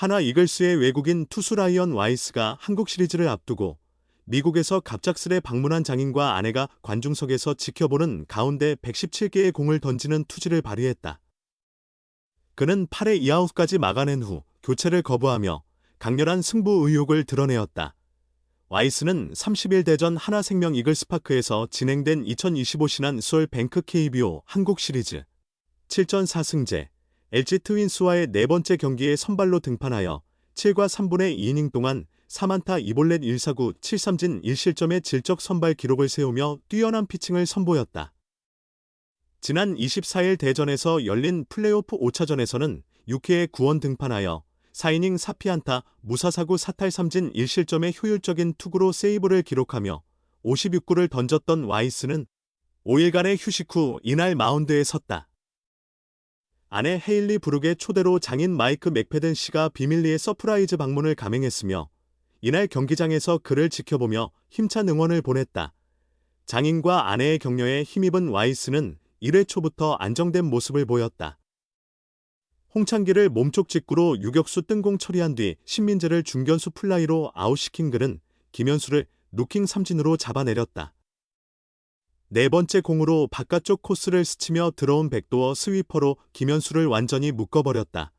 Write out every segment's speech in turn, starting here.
하나 이글스의 외국인 투수 라이언 와이스가 한국 시리즈를 앞두고 미국에서 갑작스레 방문한 장인과 아내가 관중석에서 지켜보는 가운데 117개의 공을 던지는 투지를 발휘했다. 그는 8회 2아웃까지 막아낸 후 교체를 거부하며 강렬한 승부 의욕을 드러내었다. 와이스는 30일 대전 하나생명 이글스파크에서 진행된 2025 신한 수월 뱅크 KBO 한국 시리즈 7전 4승제 LG 트윈스와의 네 번째 경기에 선발로 등판하여 7과 3분의 2이닝 동안 4안타 2볼넷 1사구 7삼진 1실점의 질적 선발 기록을 세우며 뛰어난 피칭을 선보였다. 지난 24일 대전에서 열린 플레이오프 5차전에서는 6회에 9원 등판하여 4이닝 4피안타 무사사구 4탈 3진 1실점의 효율적인 투구로 세이브를 기록하며 56구를 던졌던 와이스는 5일간의 휴식 후 이날 마운드에 섰다. 아내 헤일리 브룩의 초대로 장인 마이크 맥패든 씨가 비밀리에 서프라이즈 방문을 감행했으며 이날 경기장에서 그를 지켜보며 힘찬 응원을 보냈다. 장인과 아내의 격려에 힘입은 와이스는 1회 초부터 안정된 모습을 보였다. 홍창기를 몸쪽 직구로 유격수 뜬공 처리한 뒤 신민재를 중견수 플라이로 아웃시킨 그는 김현수를 루킹 삼진으로 잡아내렸다. 네 번째 공으로 바깥쪽 코스를 스치며 들어온 백도어 스위퍼로 김현수를 완전히 묶어버렸다.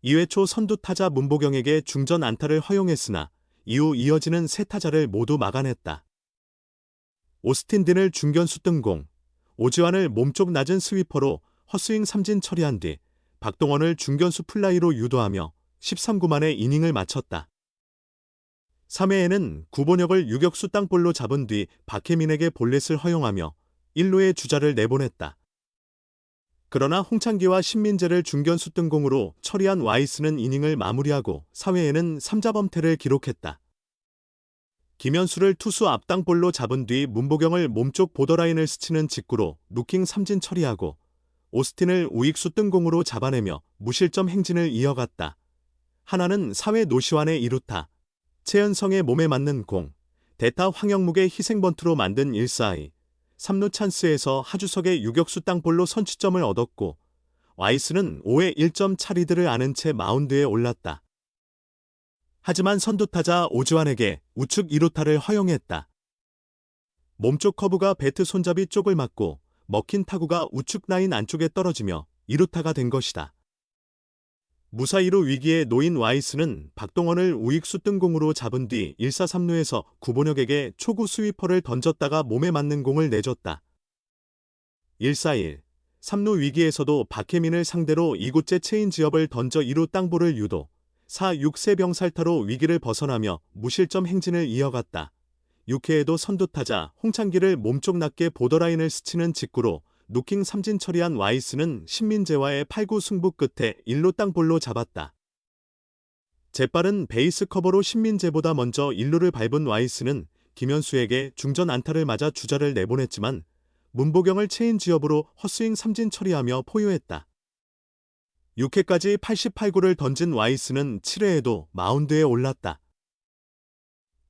2회 초 선두 타자 문보경에게 중전 안타를 허용했으나 이후 이어지는 세 타자를 모두 막아냈다. 오스틴 딘을 중견수 뜬공, 오지환을 몸쪽 낮은 스위퍼로 헛스윙 삼진 처리한 뒤 박동원을 중견수 플라이로 유도하며 13구 만에 이닝을 마쳤다. 3회에는 구본혁을 유격수 땅볼로 잡은 뒤 박혜민에게 볼넷을 허용하며 1루에 주자를 내보냈다. 그러나 홍창기와 신민재를 중견수 뜬공으로 처리한 와이스는 이닝을 마무리하고 4회에는 3자 범퇴를 기록했다. 김현수를 투수 앞땅볼로 잡은 뒤 문보경을 몸쪽 보더라인을 스치는 직구로 루킹 삼진 처리하고 오스틴을 우익수 뜬공으로 잡아내며 무실점 행진을 이어갔다. 하나는 4회 노시환의 2루타, 최은성의 몸에 맞는 공, 대타 황영묵의 희생번트로 만든 1-4이 3루 찬스에서 하주석의 유격수 땅볼로 선취점을 얻었고 와이스는 5회 1점 차 리드를 아는 채 마운드에 올랐다. 하지만 선두타자 오지환에게 우측 2루타를 허용했다. 몸쪽 커브가 배트 손잡이 쪽을 맞고 먹힌 타구가 우측 라인 안쪽에 떨어지며 2루타가 된 것이다. 무사 2루 위기에 놓인 와이스는 박동원을 우익수 뜬공으로 잡은 뒤 1사 3루에서 구본혁에게 초구 스위퍼를 던졌다가 몸에 맞는 공을 내줬다. 1-4-1, 3루 위기에서도 박혜민을 상대로 2구째 체인지업을 던져 2루 땅볼을 유도, 4-6세 병살타로 위기를 벗어나며 무실점 행진을 이어갔다. 6회에도 선두타자 홍창기를 몸쪽 낮게 보더라인을 스치는 직구로 루킹 삼진 처리한 와이스는 신민재와의 8구 승부 끝에 1루 땅볼로 잡았다. 재빠른 베이스 커버로 신민재보다 먼저 1루를 밟은 와이스는 김현수에게 중전 안타를 맞아 주자를 내보냈지만 문보경을 체인지업으로 헛스윙 삼진 처리하며 포효했다. 6회까지 88구를 던진 와이스는 7회에도 마운드에 올랐다.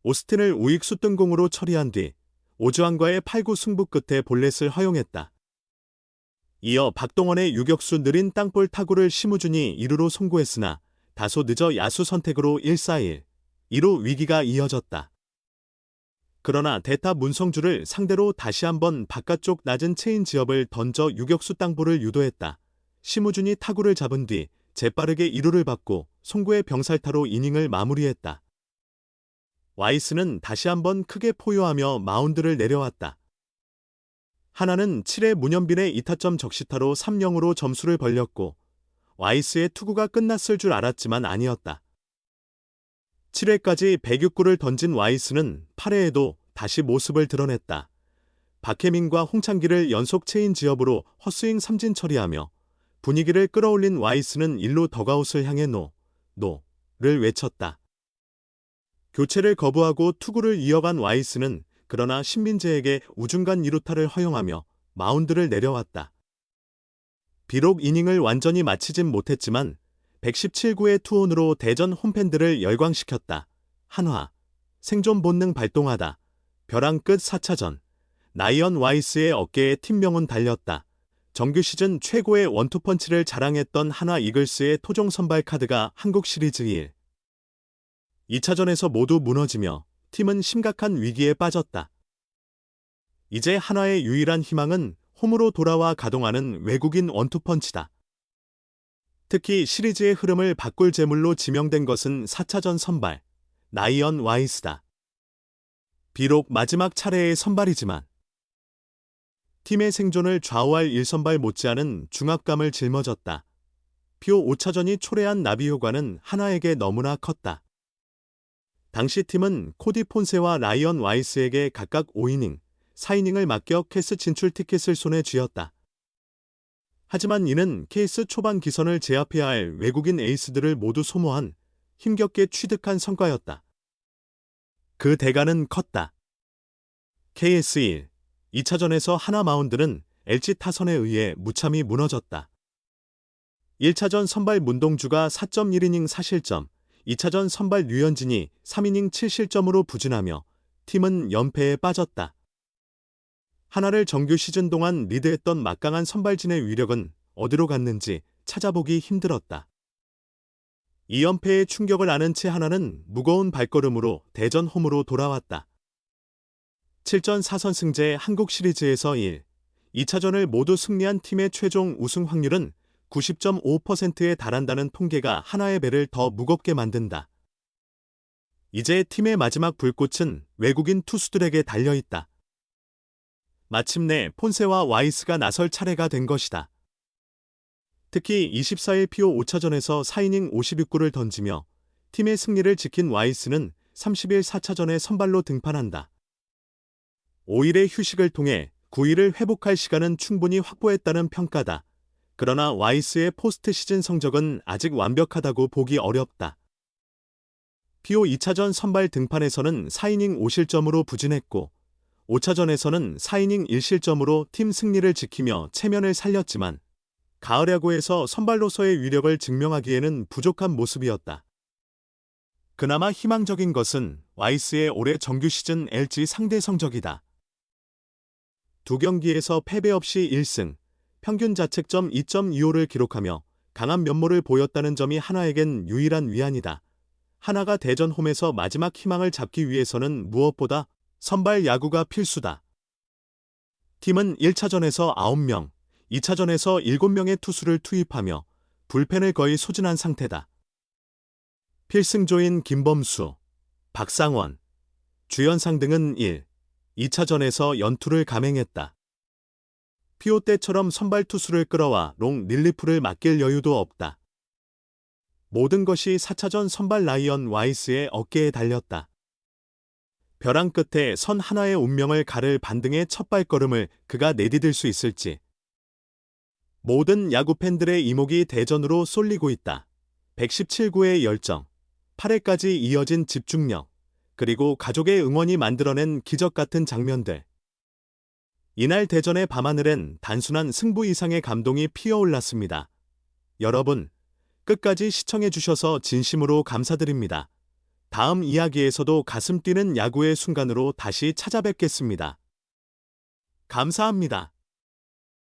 오스틴을 우익수 뜬공으로 처리한 뒤 오지환과의 8구 승부 끝에 볼넷을 허용했다. 이어 박동원의 유격수 느린 땅볼 타구를 심우준이 2루로 송구했으나 다소 늦어 야수 선택으로 1-4-1, 2루 위기가 이어졌다. 그러나 대타 문성주를 상대로 다시 한번 바깥쪽 낮은 체인지업을 던져 유격수 땅볼을 유도했다. 심우준이 타구를 잡은 뒤 재빠르게 2루를 받고 송구의 병살타로 이닝을 마무리했다. 와이스는 다시 한번 크게 포효하며 마운드를 내려왔다. 하나는 7회 문현빈의 2타점 적시타로 3-0으로 점수를 벌렸고 와이스의 투구가 끝났을 줄 알았지만 아니었다. 7회까지 106구를 던진 와이스는 8회에도 다시 모습을 드러냈다. 박혜민과 홍창기를 연속 체인지업으로 헛스윙 삼진 처리하며 분위기를 끌어올린 와이스는 1루 덕아웃을 향해 노를 외쳤다. 교체를 거부하고 투구를 이어간 와이스는 그러나 신민재에게 우중간 2루타를 허용하며 마운드를 내려왔다. 비록 이닝을 완전히 마치진 못했지만 117구의 투혼으로 대전 홈팬들을 열광시켰다. 한화, 생존 본능 발동하다. 벼랑 끝 4차전. 나이언 와이스의 어깨에 팀명은 달렸다. 정규 시즌 최고의 원투펀치를 자랑했던 한화 이글스의 토종 선발 카드가 한국 시리즈 1, 2차전에서 모두 무너지며 팀은 심각한 위기에 빠졌다. 이제 한화의 유일한 희망은 홈으로 돌아와 가동하는 외국인 원투펀치다. 특히 시리즈의 흐름을 바꿀 제물로 지명된 것은 4차전 선발, 라이언 와이스다. 비록 마지막 차례의 선발이지만 팀의 생존을 좌우할 1선발 못지않은 중압감을 짊어졌다. 표 5차전이 초래한 나비 효과는 한화에게 너무나 컸다. 당시 팀은 코디 폰세와 라이언 와이스에게 각각 5이닝, 4이닝을 맡겨 캐스 진출 티켓을 손에 쥐었다. 하지만 이는 케이스 초반 기선을 제압해야 할 외국인 에이스들을 모두 소모한 힘겹게 취득한 성과였다. 그 대가는 컸다. KS1, 2차전에서 한화 마운드는 LG 타선에 의해 무참히 무너졌다. 1차전 선발 문동주가 4.1이닝 4실점, 2차전 선발 류현진이 3이닝 7실점으로 부진하며 팀은 연패에 빠졌다. 한화를 정규 시즌 동안 리드했던 막강한 선발진의 위력은 어디로 갔는지 찾아보기 힘들었다. 2연패의 충격을 안은 채 한화는 무거운 발걸음으로 대전 홈으로 돌아왔다. 7전 4선승제 한국 시리즈에서 1, 2차전을 모두 승리한 팀의 최종 우승 확률은 90.5%에 달한다는 통계가 한화의 배를 더 무겁게 만든다. 이제 팀의 마지막 불꽃은 외국인 투수들에게 달려있다. 마침내 폰세와 와이스가 나설 차례가 된 것이다. 특히 24일 피오 5차전에서 4이닝 56구를 던지며 팀의 승리를 지킨 와이스는 30일 4차전에 선발로 등판한다. 5일의 휴식을 통해 9일을 회복할 시간은 충분히 확보했다는 평가다. 그러나 와이스의 포스트 시즌 성적은 아직 완벽하다고 보기 어렵다. 피오 2차전 선발 등판에서는 4이닝 5실점으로 부진했고 5차전에서는 4이닝 1실점으로 팀 승리를 지키며 체면을 살렸지만 가을 야구에서 선발로서의 위력을 증명하기에는 부족한 모습이었다. 그나마 희망적인 것은 와이스의 올해 정규 시즌 LG 상대 성적이다. 2경기에서 패배 없이 1승, 평균 자책점 2.25를 기록하며 강한 면모를 보였다는 점이 한화에겐 유일한 위안이다. 한화가 대전 홈에서 마지막 희망을 잡기 위해서는 무엇보다 선발 야구가 필수다. 팀은 1차전에서 9명, 2차전에서 7명의 투수를 투입하며 불펜을 거의 소진한 상태다. 필승조인 김범수, 박상원, 주연상 등은 1, 2차전에서 연투를 감행했다. 피오 때처럼 선발 투수를 끌어와 롱 릴리프를 맡길 여유도 없다. 모든 것이 4차전 선발 라이언 와이스의 어깨에 달렸다. 벼랑 끝에 선 하나의 운명을 가를 반등의 첫 발걸음을 그가 내디딜 수 있을지. 모든 야구 팬들의 이목이 대전으로 쏠리고 있다. 117구의 열정, 8회까지 이어진 집중력, 그리고 가족의 응원이 만들어낸 기적 같은 장면들. 이날 대전의 밤하늘엔 단순한 승부 이상의 감동이 피어올랐습니다. 여러분, 끝까지 시청해주셔서 진심으로 감사드립니다. 다음 이야기에서도 가슴 뛰는 야구의 순간으로 다시 찾아뵙겠습니다. 감사합니다.